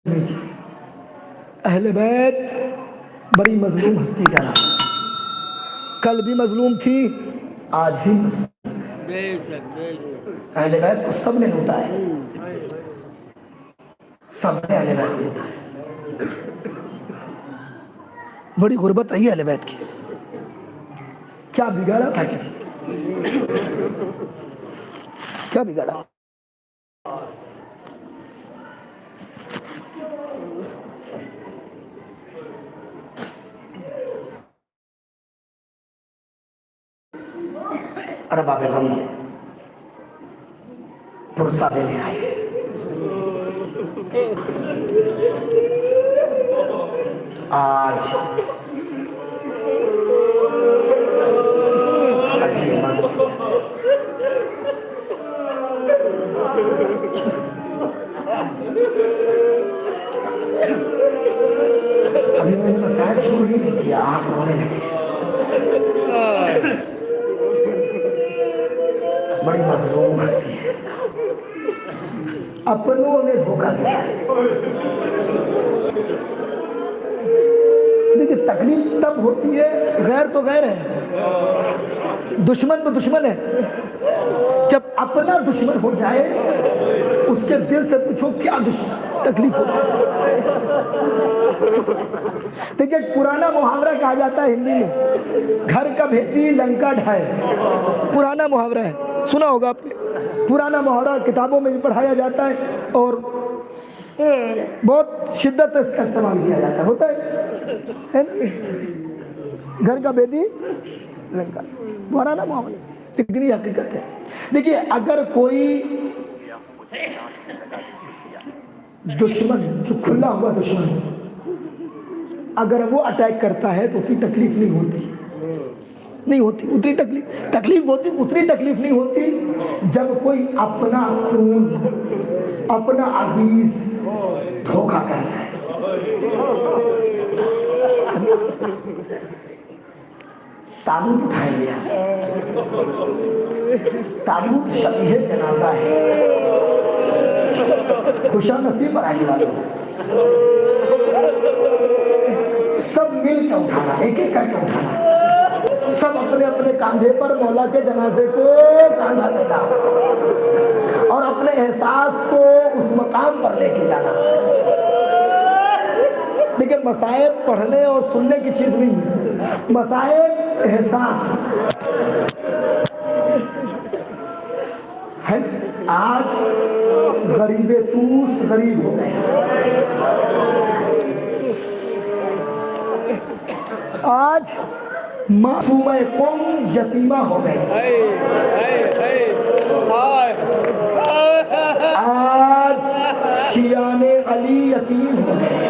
نہیں کی۔ اہل بیت بڑی مظلوم ہستی کا نام، کل بھی مظلوم تھی، آج بھی مظلوم۔ اہل بیت کو سب نے لوٹا ہے، سب نے اہل بیت کو لوٹا ہے۔ بڑی غربت رہی ہے اہل بیت کی۔ کیا بگاڑا تھا کسی، کیا بگاڑا؟ ارباب غم پرسہ دینے آئے۔ آج عجیب مسئلہ، ابھی میں نے مسائل شروع ہی نہیں کیا، آپ رونے لگے۔ بڑی مظلوم ہستی ہے، اپنوں نے دھوکہ دیا ہے۔ دیکھیں تکلیف تب ہوتی ہے، غیر تو غیر ہے، دشمن تو دشمن ہے، جب اپنا دشمن ہو جائے اس کے دل سے پوچھو کیا تکلیف ہوتی ہے۔ دیکھیں ایک پرانا محاورہ کہا جاتا ہے ہندی میں، گھر کا بھیتی لنکا ڈھائے، پرانا محاورہ ہے، سنا ہوگا آپ نے۔ پرانا محاورہ کتابوں میں بھی پڑھایا جاتا ہے اور بہت شدت سے اس کا استعمال کیا جاتا ہے، ہوتا ہے نا؟ گھر کا بھیتی لنکا، پرانا محاورہ، لیکن یہ حقیقت ہے۔ دیکھیے اگر کوئی دشمن جو کھلا ہوا دشمن اگر وہ اٹیک کرتا ہے تو اتنی تکلیف نہیں ہوتی، نہیں ہوتی اتنی تکلیف ہوتی، اتنی تکلیف نہیں ہوتی جب کوئی اپنا خون اپنا عزیز دھوکہ کر جائے۔ تابوت اٹھائیں گے آپ، تابوت شبیہ جنازہ ہے، خوشا نصیب برائی والوں، سب مل کے اٹھانا، ایک ایک کر کے اٹھانا، سب اپنے اپنے کاندھے پر مولا کے جنازے کو کاندھا دینا اور اپنے احساس کو اس مقام پر لے کے جانا۔ لیکن مصائب پڑھنے اور سننے کی چیز نہیں ہے، مصائب احساس ہے۔ آج غریب توس غریب ہو گئے، آج معصومہ قوم یتیمہ ہو گئے، آج شیعان علی یتیم ہو گئے۔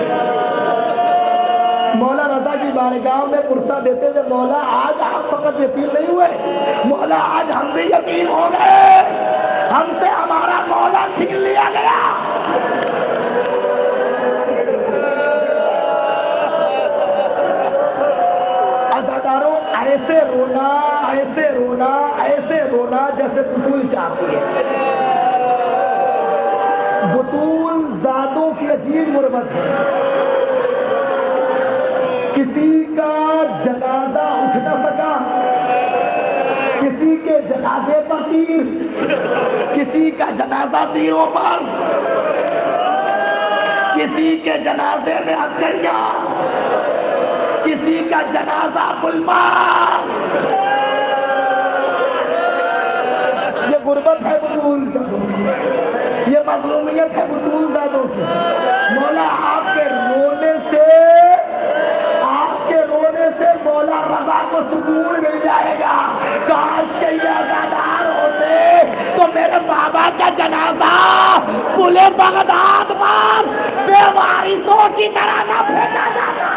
مولا رضا کی بارگاہ میں پرسہ دیتے ہوئے، مولا آج آپ فقط یتیم نہیں ہوئے، مولا آج ہم بھی یتیم ہو گئے، ہم سے ہمارا مولا چھین لیا گیا۔ عزاداروں ایسے رونا ایسے رونا ایسے رونا جیسے بطول چاہتی ہے۔ بطول ذاتوں کی عجیب غربت ہے، کسی کا جنازہ اٹھ نہ سکا، کسی کے جنازے پر تیر، کسی کا جنازہ تیروں پر، کسی کے جنازے میں ہتھکڑیاں، کسی کا جنازہ پل پر۔ یہ غربت ہے بطول زادوں کی، یہ مظلومیت ہے بطول زادوں کی۔ مولا آپ کے رونے سے مولا رضا کو سکون مل جائے گا۔ کاش کہ یہ عزادار ہوتے تو میرے بابا کا جنازہ پل بغداد پر بے وارثوں کی طرح نہ پھینکا جاتا۔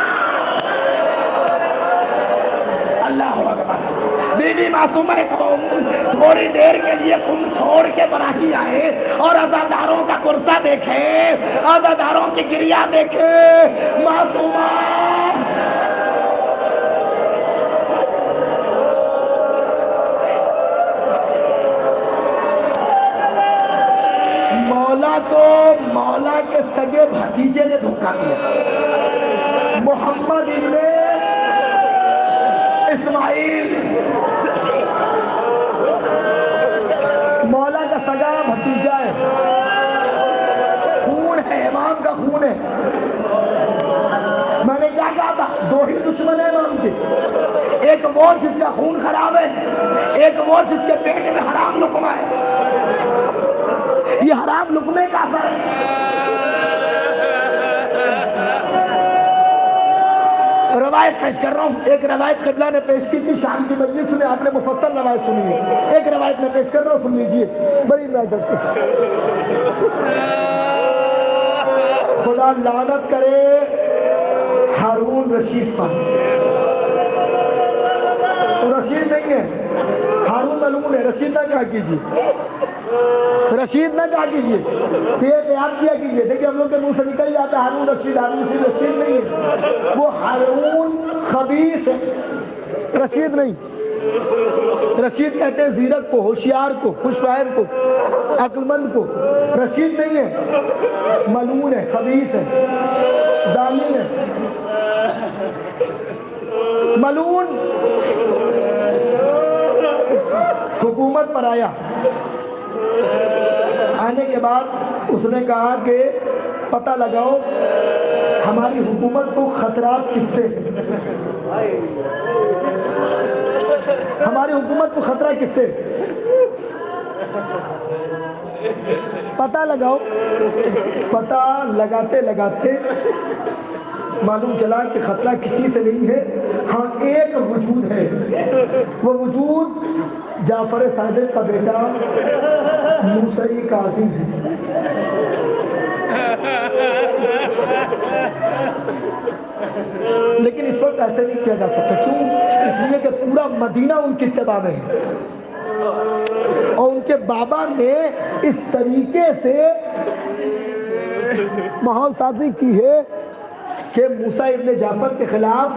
اللہ اکبر۔ بی بی معصومہ قوم تھوڑی دیر کے لیے قم چھوڑ کے براہی آئے اور عزاداروں کا قرصہ دیکھے، عزاداروں کی گریہ دیکھے۔ معصومہ مولا کے سگے بھتیجے نے دھوکہ دیا، محمد ابن اسماعیل، مولا کا سگا بھتیجا ہے، خون ہے، امام کا خون ہے۔ میں نے کیا کہا تھا؟ دو ہی دشمن ہیں امام کے، ایک وہ جس کا خون خراب ہے، ایک وہ جس کے پیٹ میں حرام لقمہ ہے۔ یہ حرام لقمے کا اثر ہے۔ روایت پیش کر رہا ہوں، ایک روایت قبلہ نے پیش کی تھی شام کی مجلس میں، آپ نے مفصل روایت سنی ہے، ایک روایت میں پیش کر رہا ہوں، سن لیجئے بڑی معذرت کے ساتھ۔ خدا لعنت کرے ہارون رشید پر، تو رشید نہیں ہے، ہارون ملعون ہے، رشید نہ کہا کیجیے، رشید نہ کہا کیجیے، یہ احتیاط کیا کیجیے۔ دیکھیں ہم لوگ کے منہ سے نکل جاتا ہے ہارون رشید، ہارون رشید، رشید نہیں ہے، وہ ہارون خبیث ہے، رشید نہیں۔ رشید کہتے ہیں زیرک کو، ہوشیار کو، خوش فہم کو، عقل مند کو، رشید نہیں ہے، ملعون ہے، خبیث ہے، ظالم ہے، ملعون۔ حکومت پر آیا، آنے کے بعد اس نے کہا کہ پتہ لگاؤ ہماری حکومت کو خطرات کس سے ہیں، ہماری حکومت کو خطرہ کس سے، پتہ لگاؤ۔ پتہ لگاتے لگاتے معلوم چلا کہ خطرہ کسی سے نہیں ہے، ہاں ایک وجود ہے، وہ وجود جعفر صادق کا بیٹا موسیٰ کاظم ہے۔ لیکن اس وقت ایسے نہیں کیا جا سکتا، کیوں؟ اس لیے کہ پورا مدینہ ان کی اتباع میں ہے، اور ان کے بابا نے اس طریقے سے ماحول سازی کی ہے کہ موسیٰ ابن جعفر کے خلاف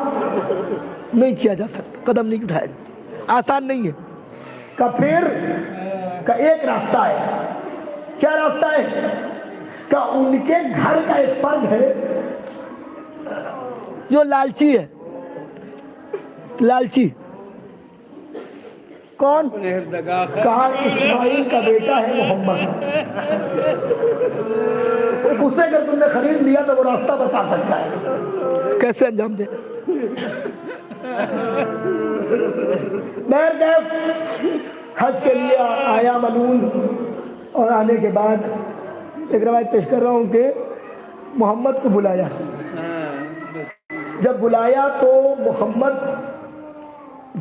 نہیں کیا جا سکتا، قدم نہیں اٹھایا جا سکتا، آسان نہیں ہے۔ کہ پھر کا ایک راستہ ہے، کیا راستہ ہے؟ کہ ان کے گھر کا ایک فرد ہے جو لالچی ہے، لالچی کون؟ کہا اسماعیل کا بیٹا ہے محمد، اسے اگر تم نے خرید لیا تو وہ راستہ بتا سکتا ہے کیسے انجام دینا۔ بہرکیف حج کے لیے آیا ملعون، اور آنے کے بعد ایک روایت پیش کر رہا ہوں کہ محمد کو بلایا، جب بلایا تو محمد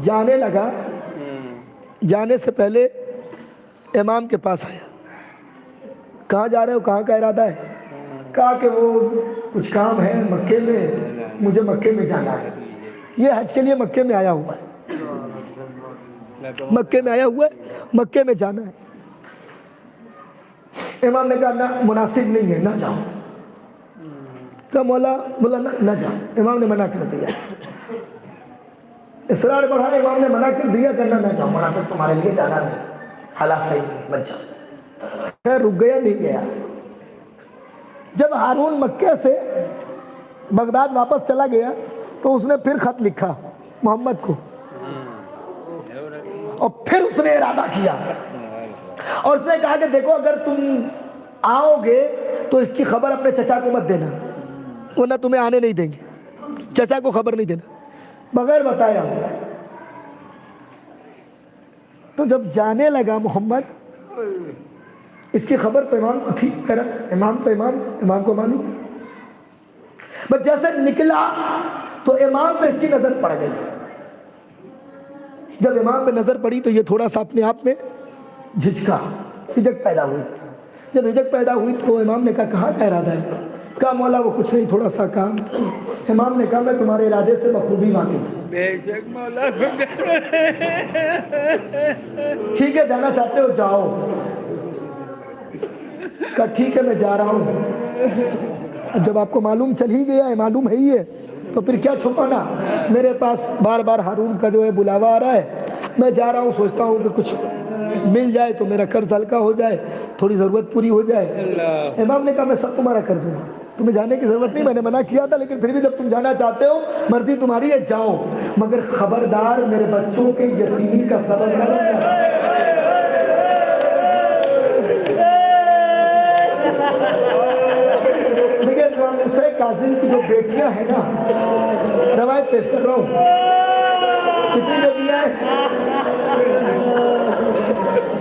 جانے لگا، جانے سے پہلے امام کے پاس آیا، کہاں جا رہے ہو، کہاں کا ارادہ ہے؟ کہا کہ وہ کچھ کام ہے مکے میں، مجھے مکے میں جانا ہے، یہ حج کے لیے مکے میں آیا ہوا ہے، مکے میں آیا ہوا ہے، مکے میں جانا ہے۔ امام نے کہا نہ مناسب نہیں ہے، نہ جاؤ۔ کہا مولا نہ جاؤ، امام نے منع کر دیا، اصرار بڑھا، امام نے منع کر دیا، کرنا نہ جاؤ، مناسب تمہارے لیے جانا نہیں، حالات صحیح نہیں، مت جاؤ۔ خیر رک گیا، نہیں گیا۔ جب ہارون مکے سے بغداد واپس چلا گیا تو اس نے پھر خط لکھا محمد کو، اور پھر اس نے ارادہ کیا، اور اس نے کہا کہ دیکھو اگر تم آؤ گے تو اس کی خبر اپنے چچا کو مت دینا، ورنہ تمہیں آنے نہیں دیں گے، چچا کو خبر نہیں دینا، بغیر بتایا۔ تو جب جانے لگا محمد، اس کی خبر تو امام کو تھی، امام تو امام کو معلوم، بس جیسے نکلا تو امام پہ اس کی نظر پڑ گئی۔ جب امام پہ نظر پڑی تو یہ تھوڑا سا اپنے آپ میں جھجکا، ہجک پیدا ہوئی۔ جب ہجک پیدا ہوئی تو امام نے کہا کہاں کا ارادہ ہے؟ کہا مولا وہ کچھ نہیں، تھوڑا سا کام۔ امام نے کہا میں تمہارے ارادے سے بخوبی واقف ہوں، ٹھیک ہے جانا چاہتے ہو جاؤ۔ کہا ٹھیک ہے میں جا رہا ہوں۔ جب آپ کو معلوم چل ہی گیا ہے، معلوم ہے ہی ہے، تو پھر کیا چھپانا؟ میرے پاس بار بار ہارون کا جو ہے بلاوا آ رہا ہے، میں جا رہا ہوں، سوچتا ہوں کہ کچھ مل جائے تو میرا قرض ہلکا ہو جائے, تھوڑی ضرورت پوری ہو جائے. امام نے کہا میں سب تمہارا کر دوں گا, تمہیں جانے کی ضرورت نہیں, میں نے منع کیا تھا, لیکن پھر بھی جب تم جانا چاہتے ہو مرضی تمہاری ہے, جاؤ, مگر خبردار میرے بچوں کے یتیمی کا سبب نہ بننا. دیکھیں امام موسیٰ کاظم کی جو بیٹیاں ہیں نا, روایت پیش کر رہا ہوں, کتنی بیٹیاں ہیں؟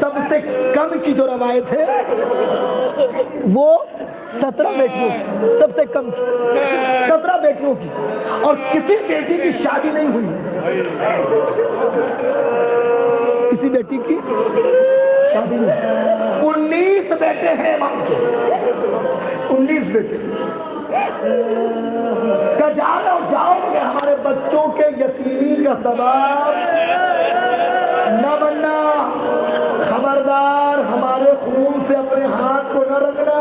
سب سے کم کی جو روایت ہے وہ 17 بیٹیوں کی, سب سے کم کی 17 بیٹیوں کی, اور کسی بیٹی کی شادی نہیں ہوئی ہے, کسی بیٹی کی شادی نہیں. 19 بیٹے ہیں امام کے, 19 بیٹے. کہ جا رہے ہو جاؤ, مگر ہمارے بچوں کے یتیمی کا سبب نہ بننا, خبردار ہمارے خون سے اپنے ہاتھ کو نہ رکھنا,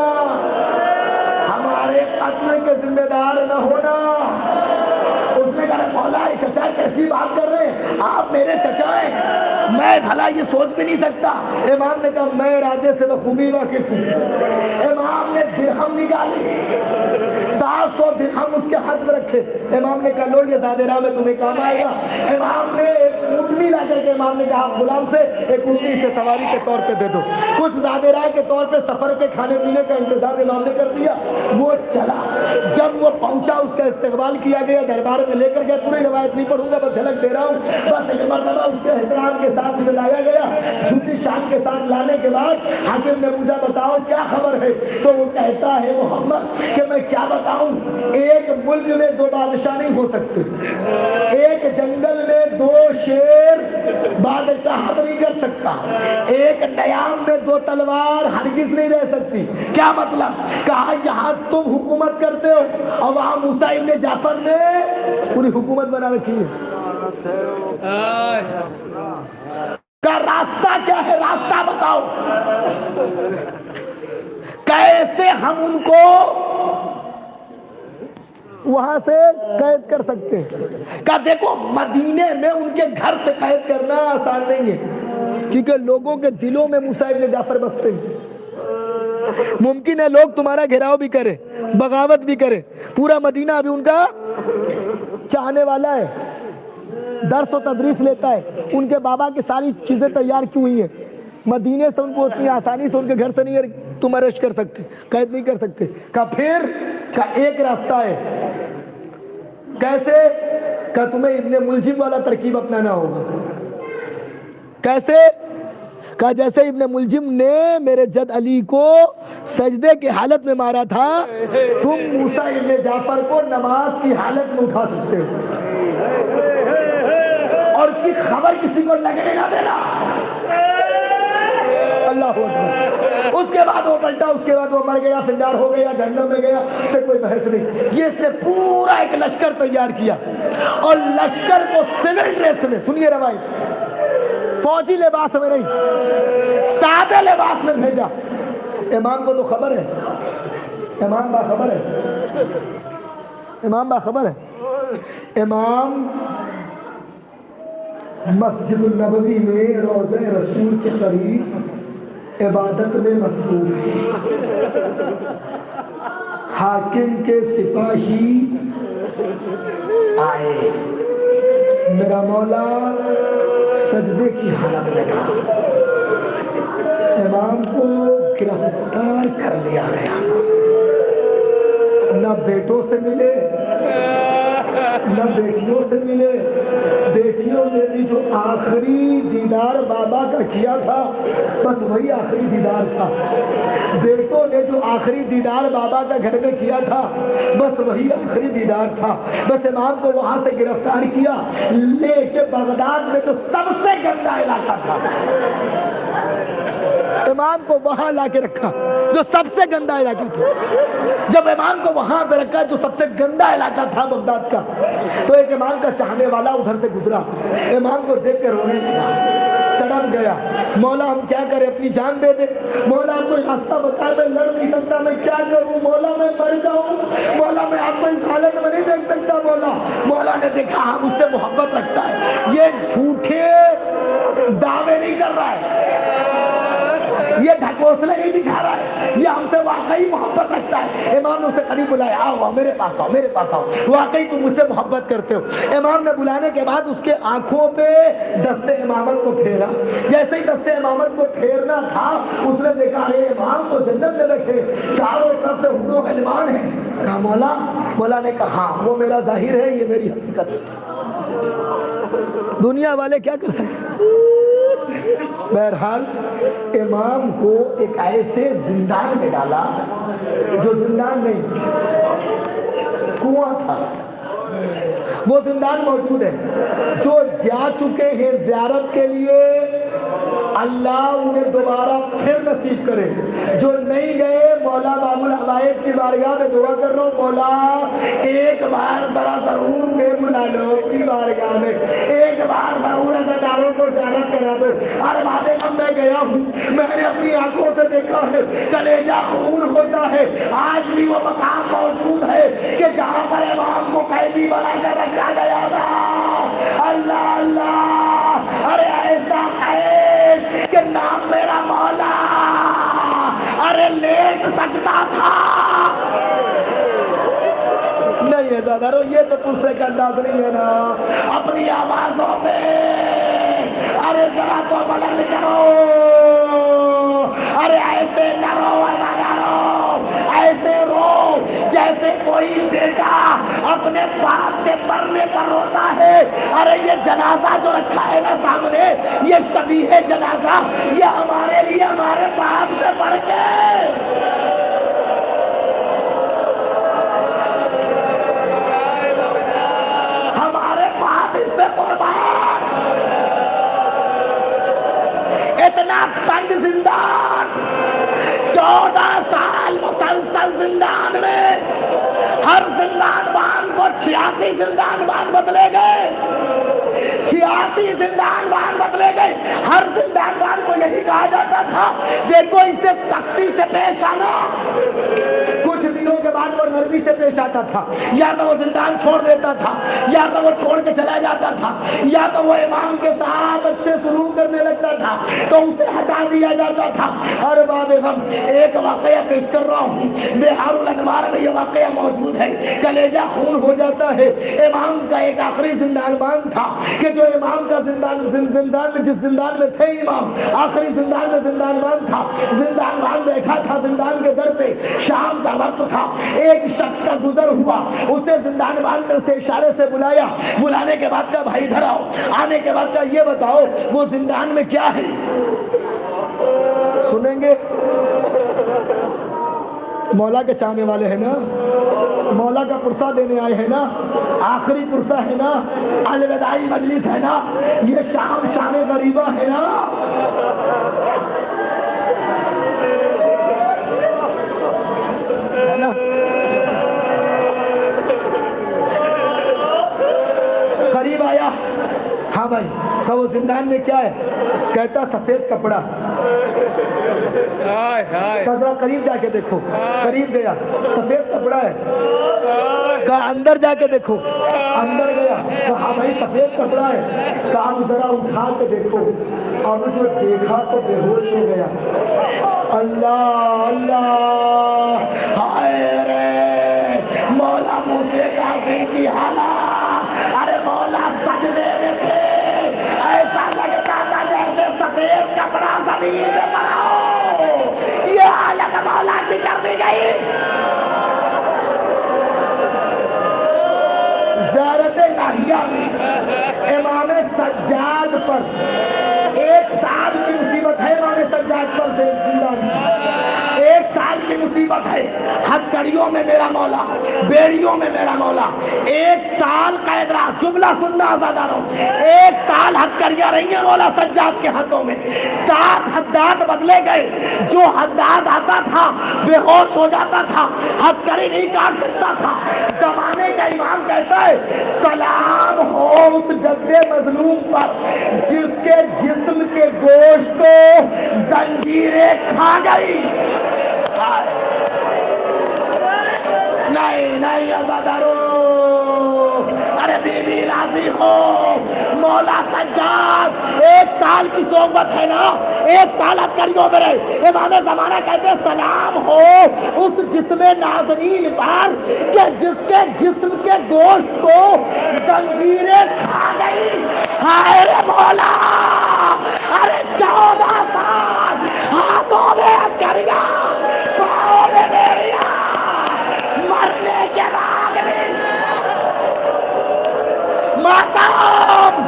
ہمارے قتل کے ذمہ دار نہ ہونا. اس نے کہا مولا یہ چچا کیسی بات کر رہے ہیں, آپ میرے چچا ہیں, میں بھلا یہ سوچ بھی نہیں سکتا. امام نے کہا میں ارادے سے بخوبی واقف ہوں. امام نے درہم نکالی, 700 درہم اس کے ہاتھ میں رکھے. امام نے کہا لو یہ زیادہ راہ میں تمہیں کام آئے گا. امام نے ایک اونٹنی لا کر کے امام نے کہا غلام سے ایک اونٹنی سے سواری کے طور پہ دے دو, کچھ زیادہ راہ کے طور پہ سفر کے کھانے پینے کا انتظام امام نے کر دیا. وہ چلا, جب وہ پہنچا اس کا استقبال کیا گیا, دربار میں لے کر گئے. پوری روایت نہیں پڑھوں گا, بس جھلک دے رہا ہوں. بس ایک مرتبہ اس کے احترام کے ساتھ اسے لایا گیا. جھوٹی شان کے ساتھ لانے کے بعد حاکم نے پوچھا بتاؤ کیا خبر ہے, تو وہ کہتا ہے محمد کہ میں کیا بتاؤں, ایک ملک میں 2 بادشاہ نہیں ہو سکتے, ایک جنگل میں 2 شیر بادشاہت نہیں کر سکتا, ایک نیام میں 2 تلوار ہرگز نہیں رہ سکتی. کیا مطلب؟ کہا یہاں تم حکومت کرتے ہو اور وہاں موسیٰ ابن جعفر نے پوری حکومت بنا رکھی ہے. کا راستہ کیا ہے, راستہ بتاؤ, کیسے ہم ان کو وہاں سے قید کر سکتے ہیں. کہ دیکھو مدینے میں ان کے گھر سے قید کرنا آسان نہیں ہے, کیونکہ لوگوں کے دلوں میں موسیٰ ابن جعفر بستے ہیں. ممکن ہے لوگ تمہارا گھیراؤ بھی کرے, بغاوت بھی کرے, پورا مدینہ ابھی ان کا چاہنے والا ہے, درس و تدریس لیتا ہے. ان کے بابا کی ساری چیزیں تیار کی ہوئی ہیں, مدینے سے ان کو اتنی آسانی سے ان کے گھر سے نہیں تم اریسٹ کر سکتے, قید نہیں کر سکتے. کہا پھر کہا ایک راستہ ہے. کیسے؟ کہا تمہیں ابن ملجم والا ترکیب اپنانا ہوگا. کیسے؟ کہا جیسے ابن ملجم نے میرے جد علی کو سجدے کی حالت میں مارا تھا, تم موسیٰ ابن جعفر کو نماز کی حالت میں اٹھا سکتے ہو, اور اس کی خبر کسی کو لگنے نہ دینا. اللہ اکبر. اس کے بعد وہ پلٹا, اس کے بعد وہ مر گیا, فنار ہو گیا, جہنم میں گیا, اس سے کوئی بحث نہیں. یہ اس نے پورا ایک لشکر تیار کیا, اور لشکر کو سول ڈریس میں, سنیے روایت, فوجی لباس میں نہیں, سادہ لباس میں بھیجا. امام کو تو خبر ہے, امام باخبر ہے, امام باخبر ہے. امام مسجد النبوی میں روضہ رسول کے قریب عبادت میں مصروف ہے. حاکم کے سپاہی آئے, میرا مولا سجدے کی حالت میں تھا, امام کو گرفتار کر لیا گیا. نہ بیٹوں سے ملے نہ بیٹیوں سے ملے. بیٹیوں نے بھی جو آخری دیدار بابا کا کیا تھا بس وہی آخری دیدار تھا. بیٹوں نے جو آخری دیدار بابا کا گھر میں کیا تھا بس وہی آخری دیدار تھا. بس امام کو وہاں سے گرفتار کیا, لے کے بغداد میں جو سب سے گندا علاقہ تھا, امام کو وہاں لا کے رکھا جو سب سے گندا علاقہ تھا. جب امام کو وہاں پہ رکھا جو سب سے گندا علاقہ تھا بغداد کا, تو ایک امام کا چاہنے والا ادھر سے گزرا, امام کو دیکھ کے رونے لگا, تڑپ گیا. مولا ہم کیا کریں, اپنی جان دے دے, مولا ہم کوئی راستہ بتا, میں لڑ نہیں سکتا, میں کیا کروں, مولا میں مر جاؤں, مولا میں آپ کو اس حالت میں نہیں دیکھ سکتا. مولا نے دیکھا ہم اس سے محبت رکھتا ہے, یہ دعوے نہیں کر رہا ہے، یہ ڈھکوسلے نہیں دکھا رہا ہے، یہ ہم سے واقعی محبت رکھتا ہے۔ امام نے اسے قریب بلایا، آؤ میرے پاس آؤ، میرے پاس آؤ، واقعی تم مجھ سے محبت کرتے ہو۔ امام نے بلانے کے بعد اس کے آنکھوں پہ دست امامت کو پھیرا، جیسے ہی دست امامت کو پھیرنا تھا اس نے دیکھا ارے امام تو جنت میں بیٹھے، چاروں طرف سے حور و غلمان ہیں۔ کہا مولا، مولا نے کہا ہاں وہ میرا ظاہر ہے، یہ میری حقیقت ہے، دنیا والے کیا کر سکتے۔ بہرحال امام کو ایک ایسے زندان میں ڈالا جو زندان نہیں، کنواں تھا، وہ زندان موجود ہے۔ جو جا چکے ہیں زیارت کے لیے اللہ انہیں دوبارہ پھر نصیب کرے، جو نہیں گئے مولا باب الحوائج کی بارگاہ میں دعا کر رہا ہوں، مولا ایک بار ذرا ضرور میں بلا لو اپنی بارگاہ میں، ایک بار ضرور عزاداروں کو زیارت کرا دو۔ ارباب غم میں گیا ہوں، میں نے اپنی آنکھوں سے دیکھا ہے، کلیجہ خون ہوتا ہے، آج بھی وہ مقام موجود ہے کہ جہاں پر امام کو قیدی بنا کر رکھا گیا تھا۔ اللہ اللہ، ارے ایسا قید کہ نام میرا مولا ارے لیٹ سکتا تھا۔ نہیں ہے دادارو، یہ تو پرسے کا انداز نہیں ہے نا، اپنی آوازوں پہ ارے ذرا تو بلند کرو، ارے ایسے نہ رو عزادارو، ایسے رو جیسے کوئی بیٹا اپنے باپ کے مرنے پر روتا ہے۔ ارے یہ جنازہ جو رکھا ہے نا سامنے، یہ شبیہ جنازہ، یہ ہمارے لیے ہمارے باپ سے بڑھ کے ہمارے باپ اس میں قربان۔ اتنا تنگ زندان، 14 سال مسلسل زندان میں، ہر زندان بان کو 86 زندان بان بدلے گئے، 86 زندان بان بدلے گئے۔ ہر زندان بان کو یہی کہا جاتا تھا دیکھو ان سے سختی سے پیش آنا، کچھ دنوں کے بعد وہ نرمی سے پیش آتا تھا، یا تو وہ زندان چھوڑ دیتا تھا، یا تو وہ چھوڑ کے چلا جاتا تھا، یا تو وہ امام کے ساتھ اچھے سلوک کرنے لگتا تھا تو اسے ہٹا دیا جاتا تھا۔ اور باب غم ایک واقعہ پیش کر رہا ہوں، بہار الانوار میں یہ واقعہ موجود ہے، کلیجہ خون ہو جاتا ہے۔ امام کا ایک آخری زندان بان تھا کہ جو امام کا زندان میں جس زندان میں تھے امام، آخری زندان میں زندان بان تھا، زندان بان بیٹھا تھا زندان کے در پہ، شام کا وقت تھا، ایک شخص کا گزر ہوا، اسے زندان بان میں اسے اشارے سے بلایا، بلانے کے بعد کہا بھائی ادھر آؤ، آنے کے بعد کہا یہ بتاؤ وہ زندان میں کیا ہے، سنیں گے؟ مولا کے چاہنے والے ہیں نا، مولا کا پرسہ دینے آئے ہیں نا، آخری پرسہ ہے نا، الوداعی مجلس ہے نا، یہ شام شان غریبہ ہے نا۔ قریب آیا، ہاں بھائی، کہا وہ زندان میں کیا ہے، کہتا سفید کپڑا، کہا ذرا قریب جا کے دیکھو، قریب گیا، سفید کپڑا ہے، کہا اندر جا کے دیکھو، اندر گیا، کہا ہاں بھائی سفید کپڑا ہے، کہا اب ذرا اٹھا کے دیکھو، اب جو دیکھا تو بے ہوش ہو گیا۔ اللہ اللہ، ہائے رے مولا موسیٰ کاظم کی حالت، ارے مولا سجدے میں تھے، ایسا لگتا تھا جیسے سفید کپڑا زمین پہ پڑا ہو، یہ حالت مولا کی کر دی گئی۔ زیارت ناہیہ میں امام سجاد پر 1 سال کی مصیبت ہے، امام سجاد پر زندان کی 1 سال کی مصیبت ہے، ہتھ کڑیوں میں میرا مولا، بیڑیوں میں میرا مولا، 1 سال قید رہا۔ جملہ سننا آزاداروں، 1 سال ہتھ کڑیاں رہی ہیں مولا سجاد کے ہاتھوں میں، 7 حداد بدلے گئے، جو حداد آتا تھا بے ہوش ہو جاتا تھا، ہتھ کڑی نہیں کاٹ سکتا تھا۔ زمانے کا امام کہتا ہے سلام ہو اس جد مظلوم پر جس کے جسم کے گوشت کو زنجیریں کھا گئی۔ نہیں نہیں آزادارو، ارے میرے بیوی راضی ہو. مولا سجاد 1 سال کی صحبت ہے نا, 1 سال ہتھکڑیوں میں رہے. امام زمانہ کہتے ہیں سلام ہو اس جسم نازنین پر کہ جس کے جسم کے گوشت کو زنجیریں کھا گئی. ہائے رے مولا, ارے 14 سال ہاتھوں میں ہتھکڑیاں, پاؤں میں بیڑیاں, مرنے کے بعد بھی ماتم,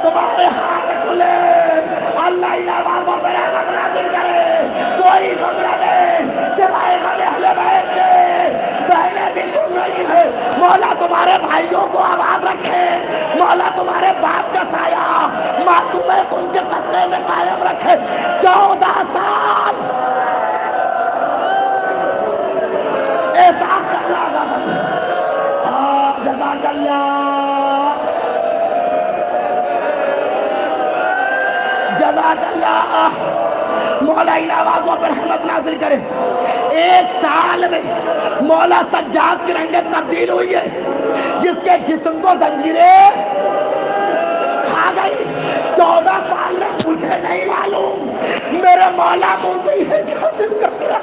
تمہارے ہاتھ کھلے, اللہ ان آوازوں پہ رحمت نازل کرے. کوئی غم نہ دے سوائے غم اہل بیت کے. بہنیں بھی سن رہی ہے, مولا تمہارے بھائیوں کو آباد رکھے, مولا تمہارے باپ کا سایہ معصوم ان کے صدقے میں قائم رکھے. 14 سال احساس کرنا آزاد. ہاں جزاک اللہ, جزاک اللہ. مولا ان آوازوں پر رحمت نازل کرے. 1 سال میں مولا سجاد کی رنگت تبدیل ہوئی ہے, جس کے جسم کو زنجیریں کھا گئی. 14 سال میں مجھے نہیں معلوم میرے مولا موسی ہے جاسم کا کیا.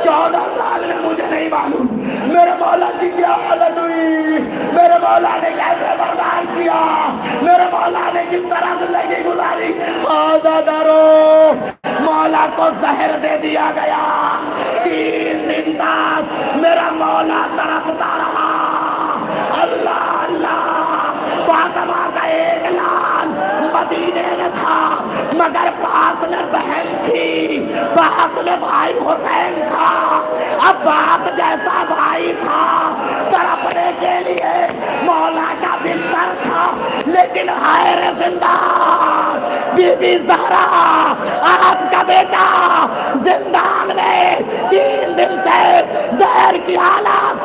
14 سال میں مجھے نہیں معلوم میرے مولا کی کیا حالت ہوئی, میرے مولا نے کیسے برداشت کیا, میرے مولا نے کس طرح زندگی گزاری. آزادارو, مولا کو زہر دے دیا گیا. 3 دن تک میرا مولا تڑپتا رہا. اللہ اللہ, فاطمہ کا ایک لال مدینے میں تھا, مگر پاس میں بہن تھی, پاس میں بھائی حسین تھا, عباس جیسا بھائی تھا, تڑپنے کے لیے مولا کا بستر تھا. لیکن ہائے رے زندان, بی بی زہرا آپ کا بیٹا زندان میں 3 دن سے زہر کی حالت.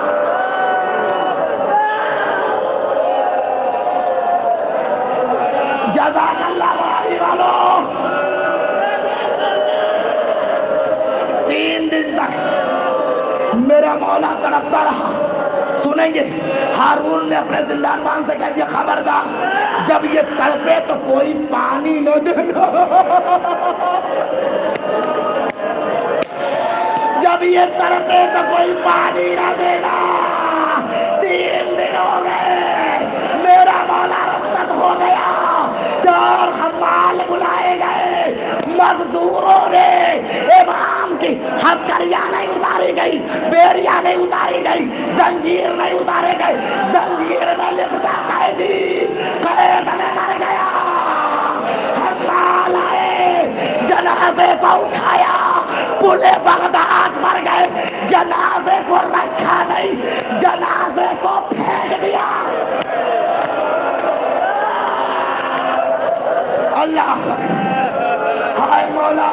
جزاک اللہ بھائی والو. 3 دن تک میرا مولا تڑپتا رہا. سنیں گے ہارون نے اپنے زندان بان سے کہہ دیا خبردار, جب یہ تڑپے تو کوئی پانی نہ دینا, جب یہ تڑپے تو کوئی پانی نہ دینا. 3 دن ہو گئے, میرا مولا رخصت ہو گیا. 4 حمال بلائے گئے, مزدوروں نے امام کی ہتھکڑیاں نہیں اتاری گئی, بیڑیاں نہیں اتاری گئی, زنجیر نہیں اتارے گئے, زنجیر میں لپٹا قیدی قید میں مر گیا. حمال آئے, جنازے کو اٹھایا, پلے بغداد پر گئے, جنازے کو رکھا نہیں, جنازے کو پھینک دیا. اللہ ہائے مولا,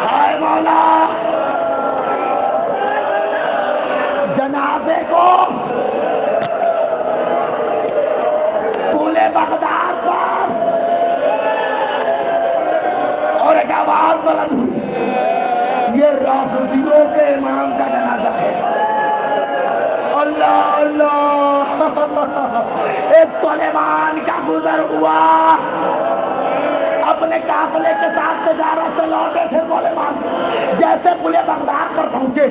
ہائے مولا. جنازے کو پورے بغداد پر, اور ایک آواز بلند ہوئی, یہ رافضیوں کے امام کا جنازہ ہے. اللہ اللہ, ایک سلیمان کا گزر ہوا, اپنے قافلے کے ساتھ تجارت سے لوٹے تھے سلیمان. جیسے پلے بغداد پر پہنچے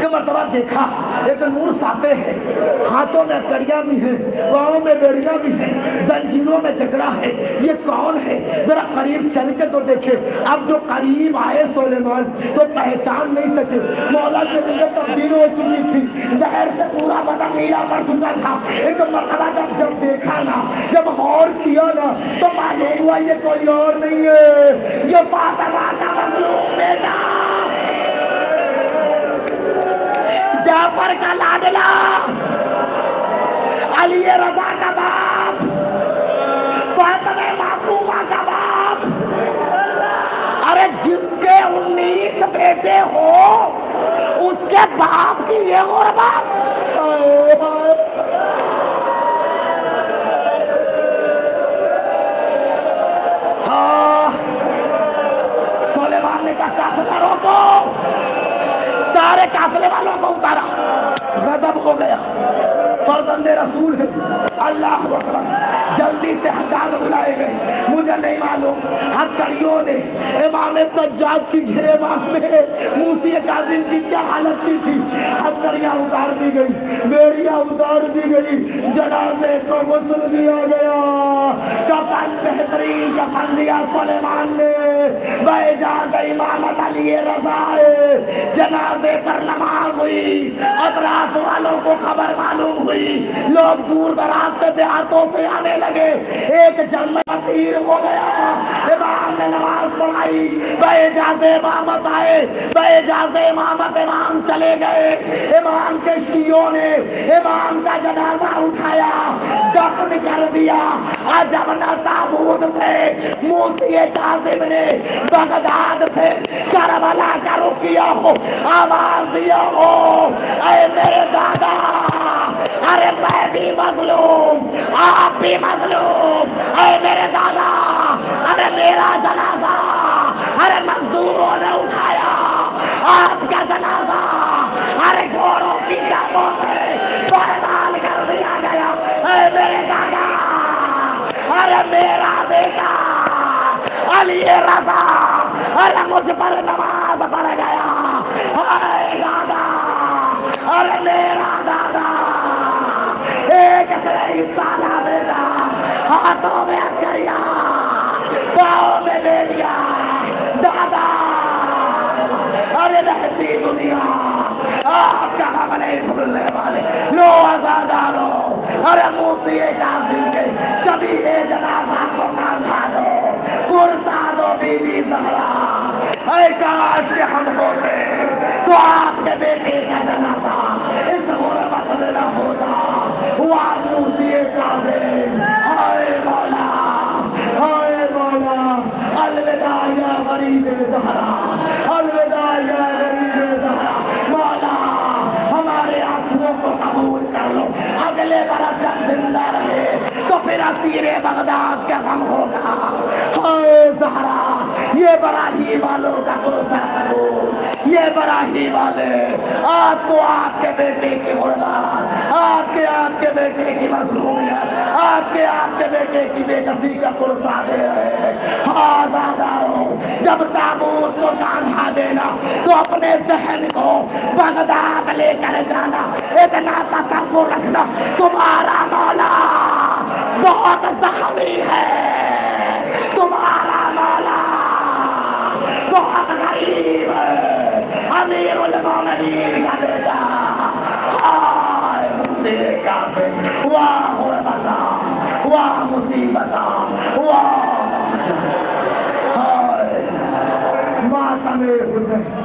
کہ مرتبہ دیکھا ایک نور ساتے ہے, ہاتھوں میں کڑیاں بھی ہیں, پاؤں میں بیڑیاں بھی ہیں, زنجیروں میں جکڑا ہے. یہ کون ہے, ذرا قریب چل کے تو دیکھے. اب جو قریب آئے سلیمان تو پہچان نہیں سکے. مولا کی زندگی تبدیل ہو چکی تھی, زہر سے پورا بدن نیلا پڑ چکا تھا. ایک مرتبہ جب دیکھا نا, جب غور کیا نا, تو معلوم ہوا یہ کوئی اور نہیں ہے, یہ فاطمہ کا مظلوم بیٹا, جعفر کا لاڈلا, علی رضا کا باپ, فاطمہ معصومہ کا باپ. ارے جس کے 19 بیٹے ہو اس کے باپ کی یہ غربت. ہاں سلیمان نے کہا قافلہ روکو، سارے قافلے والوں کو اتارا. غضب ہو گیا، فرزند رسول ہے. اللہ اکبر. جلدی سے حداد بلائے گئے. مجھے نہیں معلوم ہتھکڑیوں نے امام سجاد کی گریبان میں موسی کاظم کی کیا حالت کی تھی. ہتھکڑیاں اتار دی گئی، بیڑیاں اتار دی گئی، جنازے کو غسل دیا گیا. کفن بہترین کفن دیا سلیمان نے. باجازت امامت علی رضا. جنازے پر نماز ہوئی، اطراف والوں کو خبر معلوم ہوئی، لوگ دور دراز سے دیہاتوں سے آنے لگے. ایک جمع کثیر ہو گیا. امام نے نماز پڑھائی، باجازت امامت آئے، باجازت امامت امام چلے گئے. امام کے شیعوں نے امام کا جنازہ اٹھایا، دفن کر دیا. جب نہ تابوت سے موسی کاظم نے بغداد سے کربلا کا رکیا ہو، آواز دیا ہو اے میرے دادا، ارے میں بھی مظلوم، آپ بھی مظلوم، اے میرے دادا، ارے میرا جنازہ ارے مزدوروں نے اٹھایا، آپ کا جنازہ ارے گھوڑوں کی ٹانگوں سے پائمال کر دیا گیا. اے میرے دادا، ارے میرا بیٹا علی رضا ارے مجھ پر نماز پڑھ گیا. اے دادا، ارے میرا دادا، ایک 23 سالہ بیٹا، ہاتھوں میں ہتھکڑیاں، پاؤں میں بیڑیاں. دادا، ارے رہتی دنیا آپ کا غم نہیں بھولنے والے. لو عزادارو، ارے موسی کاظم کے شبیہ جنازہ کو کاندھا دو، پرسا دو بی بی زہرا. اے کاش کہ ہم ہوتے تو آپ کے بیٹے کا جنازہ اس غربت میں نہ ہوتا. ہوا موسی کاظم. ہائے مولا، ہائے مولا، الوداع یا غریب زہرا، الوداع یا غریب زہرا. مولا ہمارے آنسوؤں کو قبول کر لو. اگلے برس جب زندہ رہے تو پھر اسیر بغداد کا غم ہوگا. ہائے زہرا، یہ براہی والوں کا پروسا قبول، یہ براہی والے آپ کو آپ کے بیٹے کی غربت، آپ کے بیٹے کی مظلومیت، آپ کے بیٹے کی بے کسی کا پرسا دے رہے ہیں. آزاداروں، جب تابوت کو کاندھا دینا تو اپنے ذہن کو بغداد لے کر جانا. اتنا تصور رکھنا تمہارا مولا بہت زخمی ہے، تمہارا مولا بہت غریب ہے. امیر المومنین کا بیٹا، ہائے موسی کاظم، واہ غربتا، واہ مصیبتا، واہ ہائے ماتم حسین.